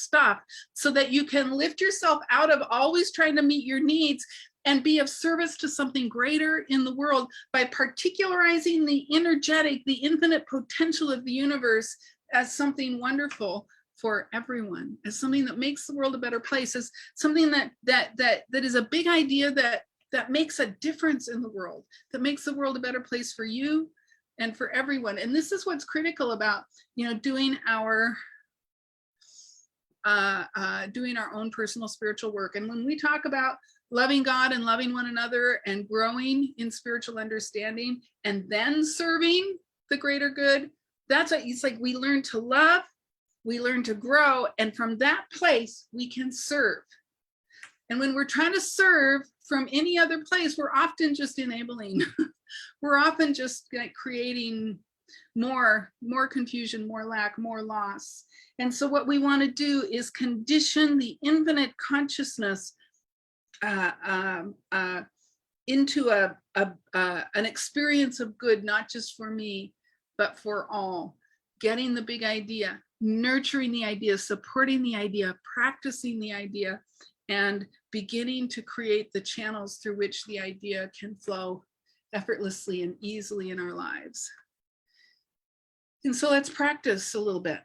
stuff so that you can lift yourself out of always trying to meet your needs and be of service to something greater in the world by particularizing the energetic, the infinite potential of the universe as something wonderful for everyone, as something that makes the world a better place, as something that is a big idea that makes a difference in the world, that makes the world a better place for you and for everyone. And this is what's critical about, you know, doing our own personal spiritual work. And when we talk about loving God and loving one another and growing in spiritual understanding and then serving the greater good, that's what it's like. We learn to love, we learn to grow, and from that place we can serve. And when we're trying to serve from any other place, we're often just enabling. We're often just like creating more confusion, more lack, more loss. And so what we want to do is condition the infinite consciousness into an experience of good, not just for me, but for all. Getting the big idea, nurturing the idea, supporting the idea, practicing the idea, and beginning to create the channels through which the idea can flow effortlessly and easily in our lives. And so let's practice a little bit.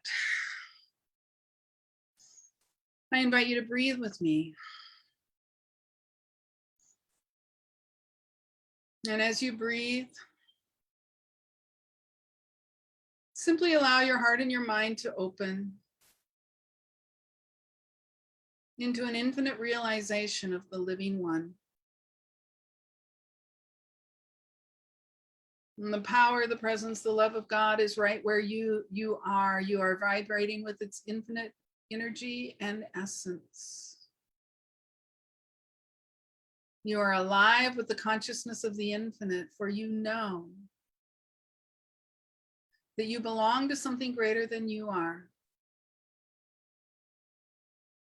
I invite you to breathe with me. And as you breathe, simply allow your heart and your mind to open into an infinite realization of the living one. And the power, the presence, the love of God is right where you are. You are vibrating with its infinite energy and essence. You are alive with the consciousness of the infinite, for you know that you belong to something greater than you are.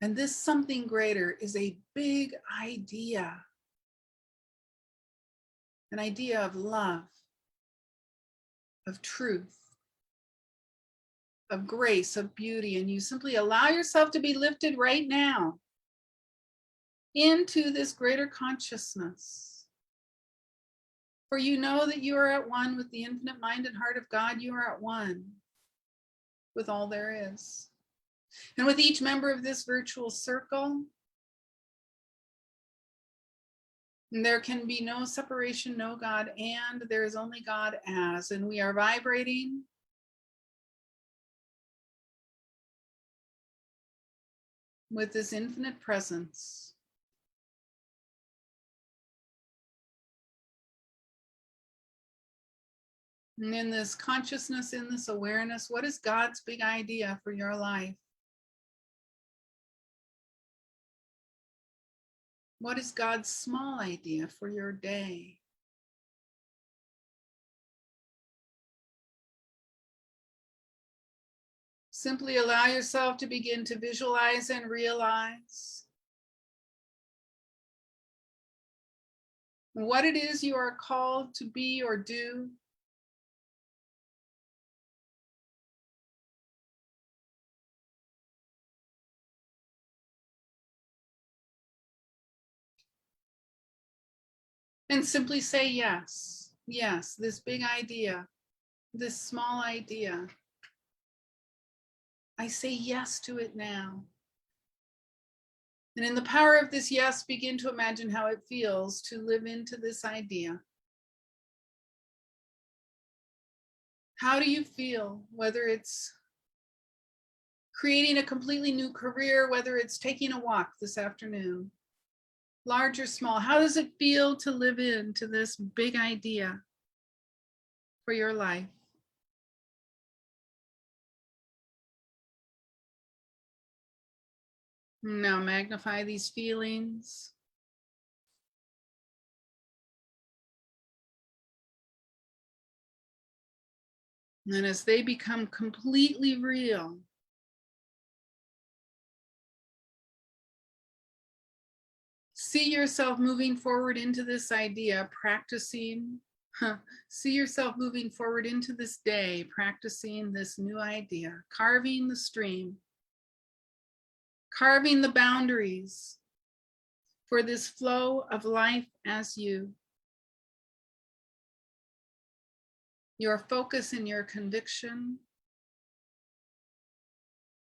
And this something greater is a big idea, an idea of love, of truth, of grace, of beauty. And you simply allow yourself to be lifted right now into this greater consciousness. For you know that you are at one with the infinite mind and heart of God. You are at one with all there is. And with each member of this virtual circle, there can be no separation, no God, and there is only God as. And we are vibrating with this infinite presence. And in this consciousness, in this awareness, what is God's big idea for your life? What is God's small idea for your day? Simply allow yourself to begin to visualize and realize what it is you are called to be or do. And simply say yes. Yes, this big idea, this small idea. I say yes to it now. And in the power of this yes, begin to imagine how it feels to live into this idea. How do you feel? Whether it's creating a completely new career, whether it's taking a walk this afternoon, large or small, how does it feel to live into this big idea for your life? Now magnify these feelings. And as they become completely real, see yourself moving forward into this idea, practicing. See yourself moving forward into this day, practicing this new idea, carving the stream, carving the boundaries for this flow of life as you. Your focus and your conviction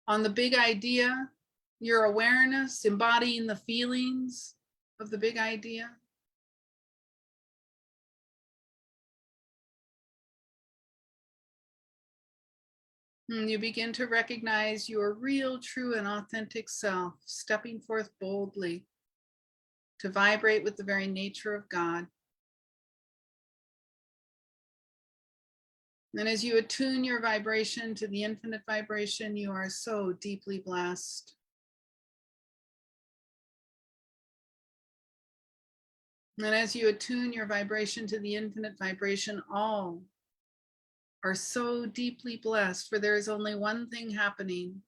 on the big idea, your awareness, embodying the feelings of the big idea. And you begin to recognize your real, true, and authentic self, stepping forth boldly to vibrate with the very nature of God. And as you attune your vibration to the infinite vibration, you are so deeply blessed. And as you attune your vibration to the infinite vibration, all are so deeply blessed, for there is only one thing happening.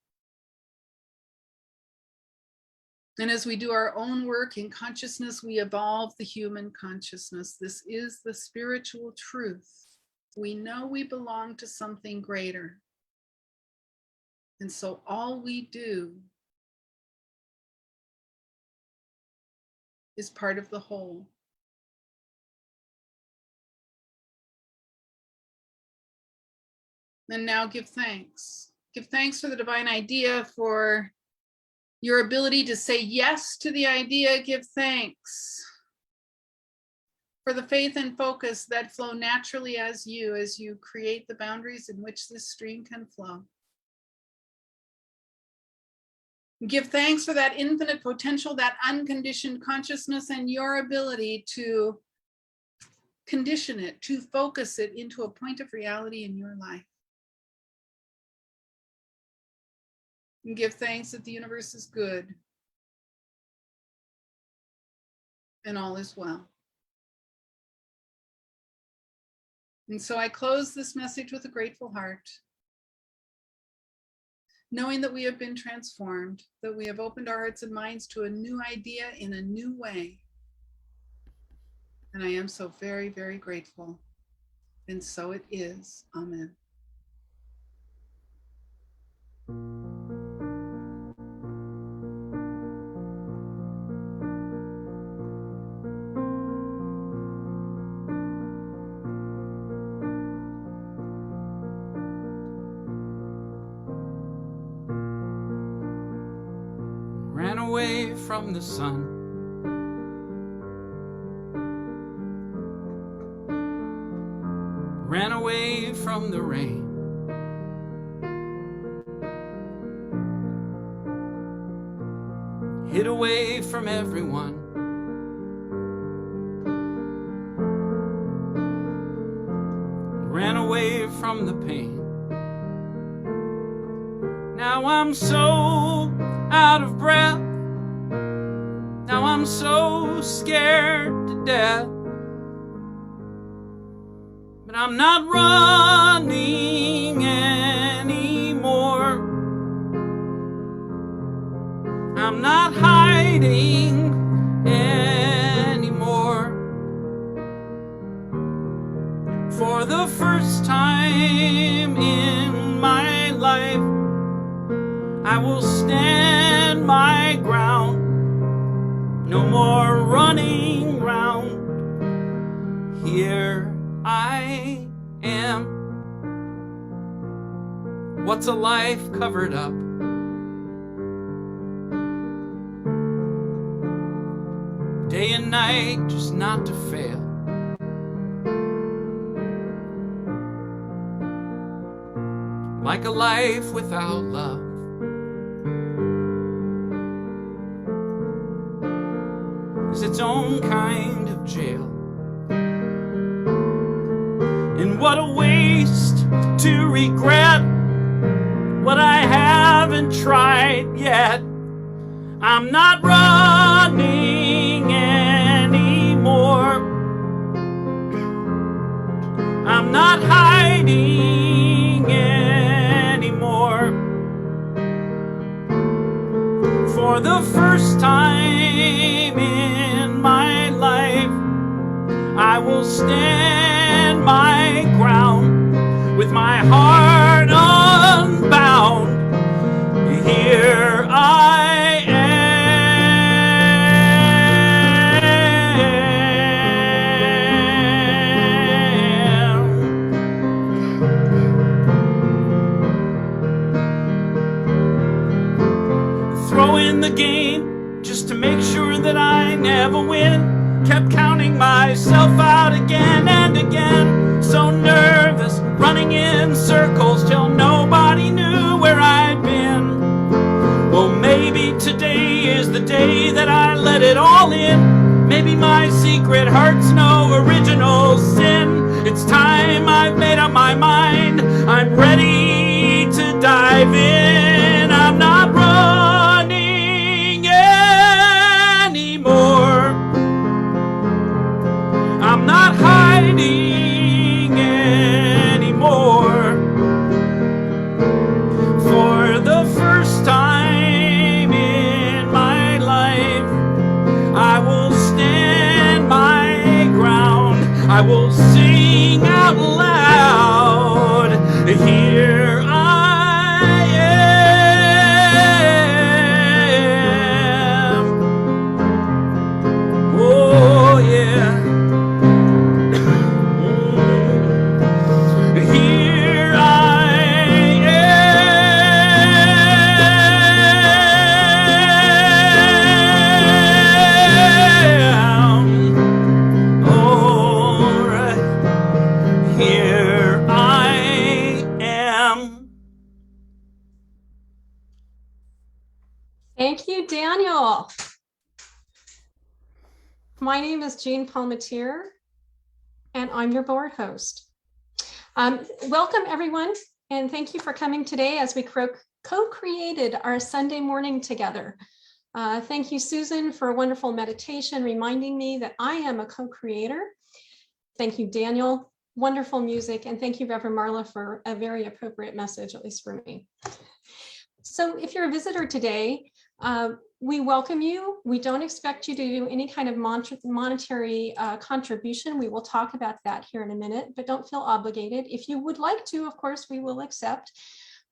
And as we do our own work in consciousness, we evolve the human consciousness. This is the spiritual truth. We know we belong to something greater. And so all we do is part of the whole. And now give thanks. Give thanks for the divine idea, for your ability to say yes to the idea. Give thanks for the faith and focus that flow naturally as you create the boundaries in which this stream can flow. Give thanks for that infinite potential, that unconditioned consciousness, and your ability to condition it, to focus it into a point of reality in your life. And give thanks that the universe is good and all is well. And so I close this message with a grateful heart, knowing that we have been transformed, that we have opened our hearts and minds to a new idea in a new way. And I am so very, very grateful. And so it is. Amen. Ran away from the sun, ran away from the rain, hid away from everyone, ran away from the pain. Now I'm so out of breath, now I'm so scared to death, but I'm not running anymore, I'm not hiding anymore. For the first time in my life, I will stand my ground. No more running round. Here I am. What's a life covered up? Day and night, just not to fail. Like a life without love. Is its own kind of jail. And what a waste to regret what I haven't tried yet. I'm not running anymore, I'm not hiding anymore. For the first time in my life, I will stand my ground with my heart unbound. Here I am. Throw in the game just to make sure that I never win. Kept counting myself out again and again. So nervous, running in circles till nobody knew where I'd been. Well, maybe today is the day that I let it all in. Maybe my secret hurt's no original sin. It's time I've made up my mind. I'm ready to dive in. I'm not running anymore. I'm not hiding anymore. For the first time in my life, I will stand my ground. I will sing out loud. Here I am. Oh yeah. Here I am. All right. Here I am. Thank you, Daniel. My name is Jean Palmetier. and I'm your board host. Welcome, everyone, and thank you for coming today as we co-created our Sunday morning together. Thank you, Susan, for a wonderful meditation reminding me that I am a co-creator. Thank you, Daniel. Wonderful music, and thank you, Reverend Marla, for a very appropriate message, at least for me. So if you're a visitor today, we welcome you. We don't expect you to do any kind of monetary contribution. We will talk about that here in a minute, but don't feel obligated. If you would like to, of course, we will accept,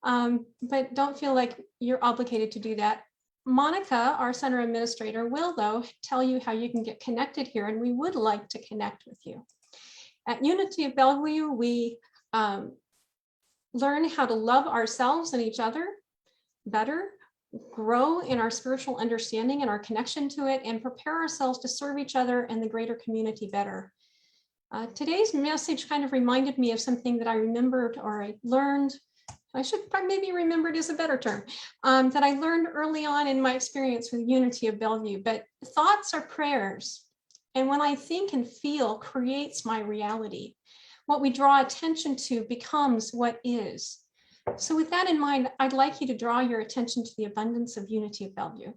but don't feel like you're obligated to do that. Monica, our center administrator, will, though, tell you how you can get connected here, and we would like to connect with you. At Unity of Bellevue, we learn how to love ourselves and each other better, grow in our spiritual understanding and our connection to it, and prepare ourselves to serve each other and the greater community better. Today's message kind of reminded me of something that I remembered or I learned. I should maybe remembered is a better term, that I learned early on in my experience with Unity of Bellevue. But thoughts are prayers. And when I think and feel creates my reality. What we draw attention to becomes what is. So with that in mind, I'd like you to draw your attention to the abundance of Unity of Bellevue.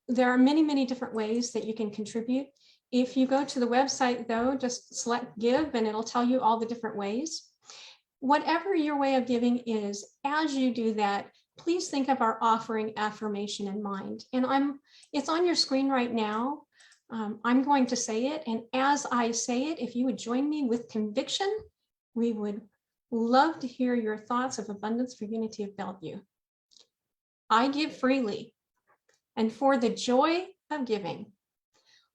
There are many, many different ways that you can contribute. If you go to the website, though, just select give and it'll tell you all the different ways. Whatever your way of giving is, as you do that, please think of our offering affirmation in mind. And it's on your screen right now. I'm going to say it. And as I say it, if you would join me with conviction, we would love to hear your thoughts of abundance for Unity of Bellevue. I give freely, and for the joy of giving,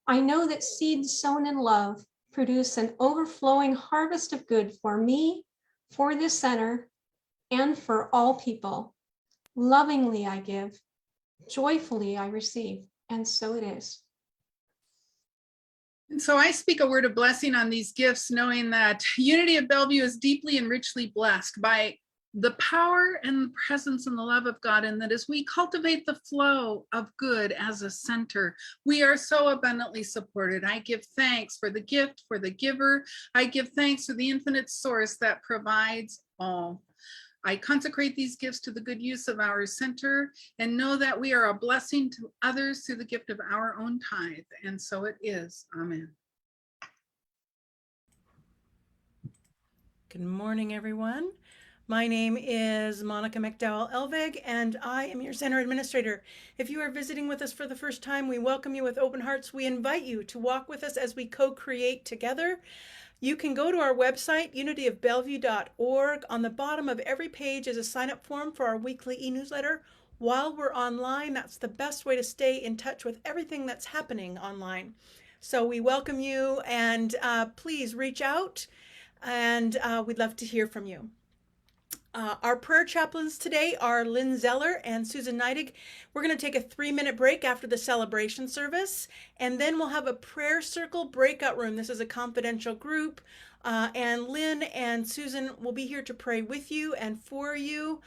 I know that seeds sown in love produce an overflowing harvest of good for me, for this center, and for all people. Lovingly I give, joyfully I receive, and so it is. And so I speak a word of blessing on these gifts, knowing that Unity of Bellevue is deeply and richly blessed by the power and the presence and the love of God, and that as we cultivate the flow of good as a center, we are so abundantly supported. I give thanks for the gift, for the giver. I give thanks for the infinite source that provides all. I consecrate these gifts to the good use of our center and know that we are a blessing to others through the gift of our own tithe. And so it is. Amen. Good morning, everyone. My name is Monica McDowell Elvig, and I am your center administrator. If you are visiting with us for the first time, we welcome you with open hearts. We invite you to walk with us as we co-create together. You can go to our website, unityofbellevue.org. On the bottom of every page is a sign-up form for our weekly e-newsletter. While we're online, that's the best way to stay in touch with everything that's happening online. So we welcome you, and please reach out, and we'd love to hear from you. Our prayer chaplains today are Lynn Zeller and Susan Neidig. We're going to take a 3-minute break after the celebration service, and then we'll have a prayer circle breakout room. This is a confidential group, and Lynn and Susan will be here to pray with you and for you.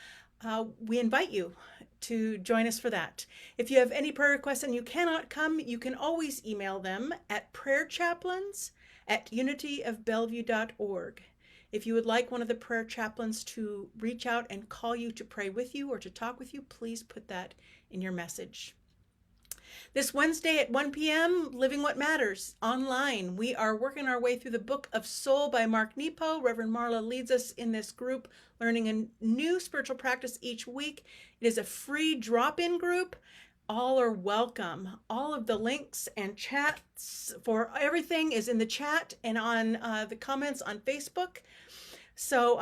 We invite you to join us for that. If you have any prayer requests and you cannot come, you can always email them at prayerchaplains@unityofbellevue.org. If you would like one of the prayer chaplains to reach out and call you to pray with you or to talk with you, please put that in your message. This Wednesday at 1 p.m., Living What Matters, online. We are working our way through the Book of Soul by Mark Nepo. Reverend Marla leads us in this group, learning a new spiritual practice each week. It is a free drop-in group. All are welcome. All of the links and chats for everything is in the chat and on the comments on Facebook. So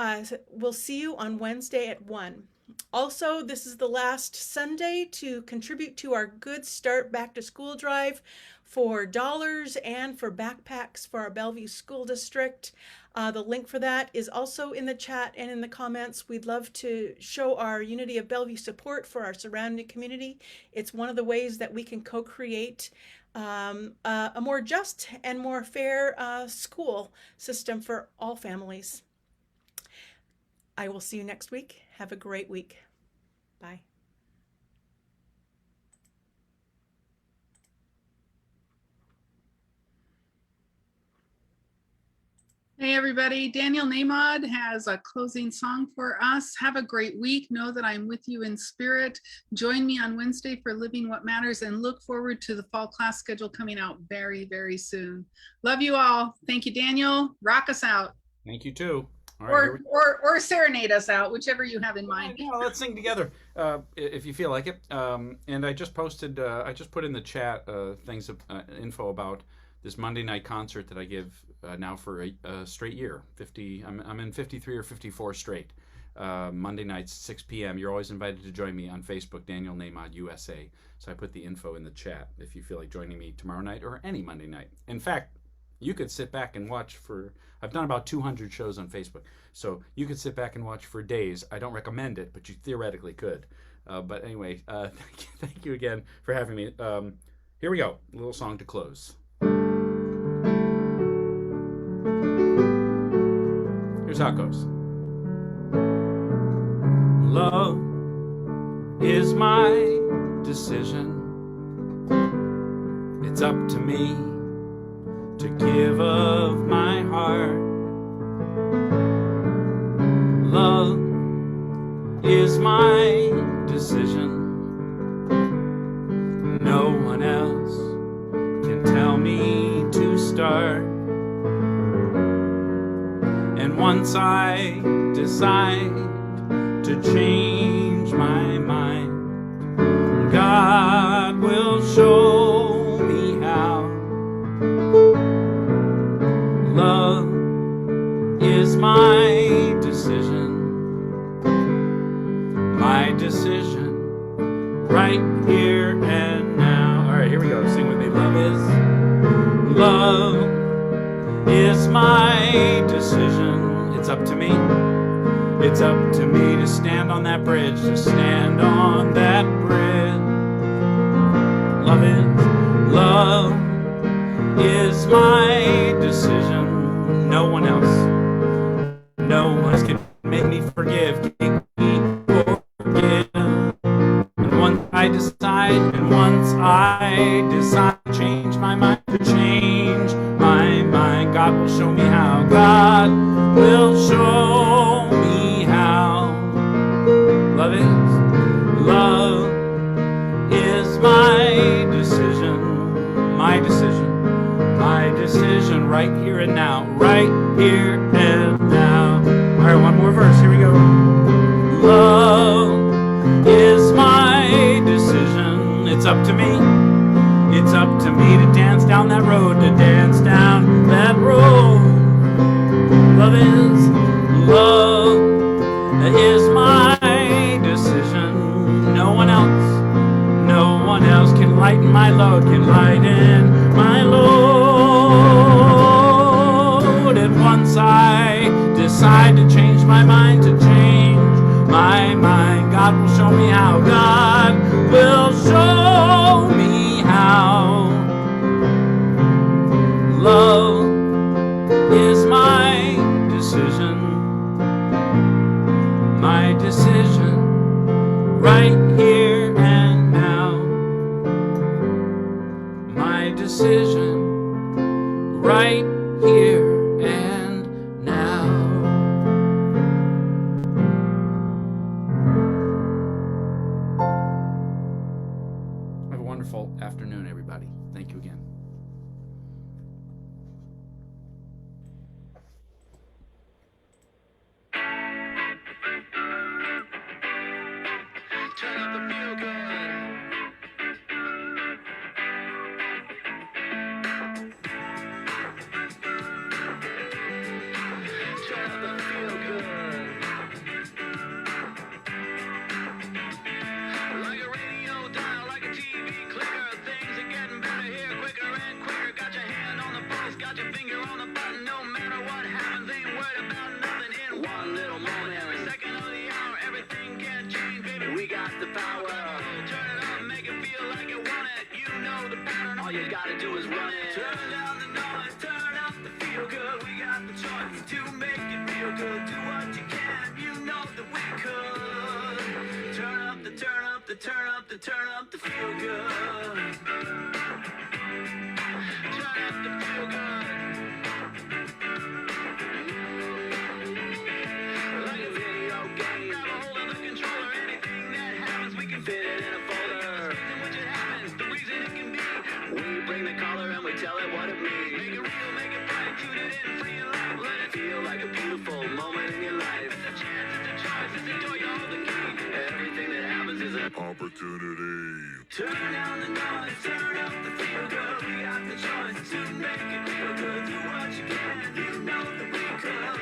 we'll see you on Wednesday at 1. Also, this is the last Sunday to contribute to our Good Start Back to School drive for dollars and for backpacks for our Bellevue School District. The link for that is also in the chat and in the comments. We'd love to show our Unity of Bellevue support for our surrounding community. It's one of the ways that we can co-create a more just and more fair school system for all families. I will see you next week. Have a great week. Bye. Hey, everybody. Daniel Namod has a closing song for us. Have a great week. Know that I'm with you in spirit. Join me on Wednesday for Living What Matters and look forward to the fall class schedule coming out very, very soon. Love you all. Thank you, Daniel. Rock us out. Thank you too. All right, or serenade us out, whichever you have in mind. Yeah, let's sing together if you feel like it. And I just posted, I just put in the chat things, info about this Monday night concert that I give now for a straight year. 50. I'm in 53 or 54 straight. Monday nights, 6 p.m. You're always invited to join me on Facebook, Daniel Namod USA. So I put the info in the chat if you feel like joining me tomorrow night or any Monday night. In fact, you could sit back and watch for, I've done about 200 shows on Facebook, so you could sit back and watch for days. I don't recommend it, but you theoretically could. But anyway, thank you again for having me. Here we go, a little song to close. Here's how it goes. Love is my decision. It's up to me to give of my heart. Love is my decision. No one else can tell me to start. And once I decide to change my mind, God will show me how. Love is my decision. My decision right here and now. All right, here we go. Sing with me. Love is my decision. It's up to me. It's up to me to stand on that bridge, to stand on that bridge. Love is my decision. No one else can make me forgive, make me forgive. And once I decide to change my mind, God will show me how. God will show me how. Love is my decision. My decision right here and now. Right here and now. All right, one more verse. Here we go. Love is my decision. It's up to me. It's up to me to dance down that road, to dance down that road. Love is my decision. No one else can lighten my load, can lighten my load. And once I decide to change my mind, God will show me how. God will show me how. Love is my decision. My decision right here and now. My decision right here and now. Have a wonderful afternoon, everybody. Thank you again. Turn up the feel good. Turn up the feel good. Like a radio dial, like a TV clicker, things are getting better here quicker and quicker. Got your hand on the pulse, got your finger on the button. No matter what happens, ain't worried about nothing. In one little moment, every second of the hour, everything can change, baby. We got the power. Turn it up, make it feel like you want it. You know the pattern, all you gotta do is run it. Turn down the noise, turn up the feel good. We got the choice to make it feel good. Do what you can, you know that we could. Turn up the feel good. Turn up the feel good. opportunity. Turn down the noise, turn up the feel good. We got the choice to make it real good. Do what you can, you know that we could.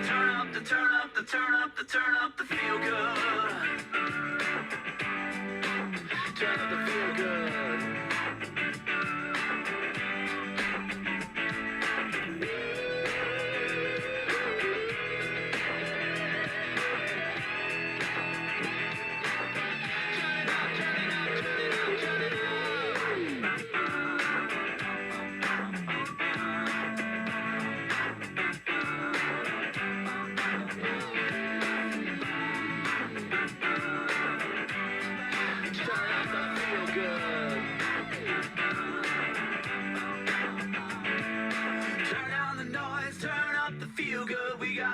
Turn up the, turn up the, turn up the, turn up the feel good. Turn up the feel good.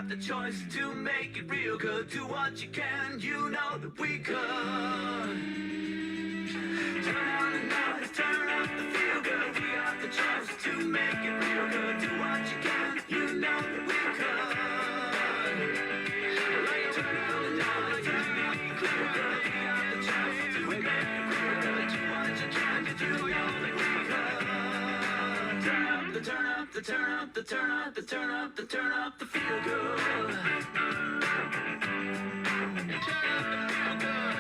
The choice to make it real good. Do what you can, you know that we could. Turn on the noise, turn up the feel good. We got the choice to make it real good. Do what you can, you know that we could. Like turn on the noise, turn up the feel good. We got the choice to make it real good. Do what you can, you know that we could. Turn up the, turn up the, turn up the, turn up the, turn up the, turn up the feel good. Turn up the feel good.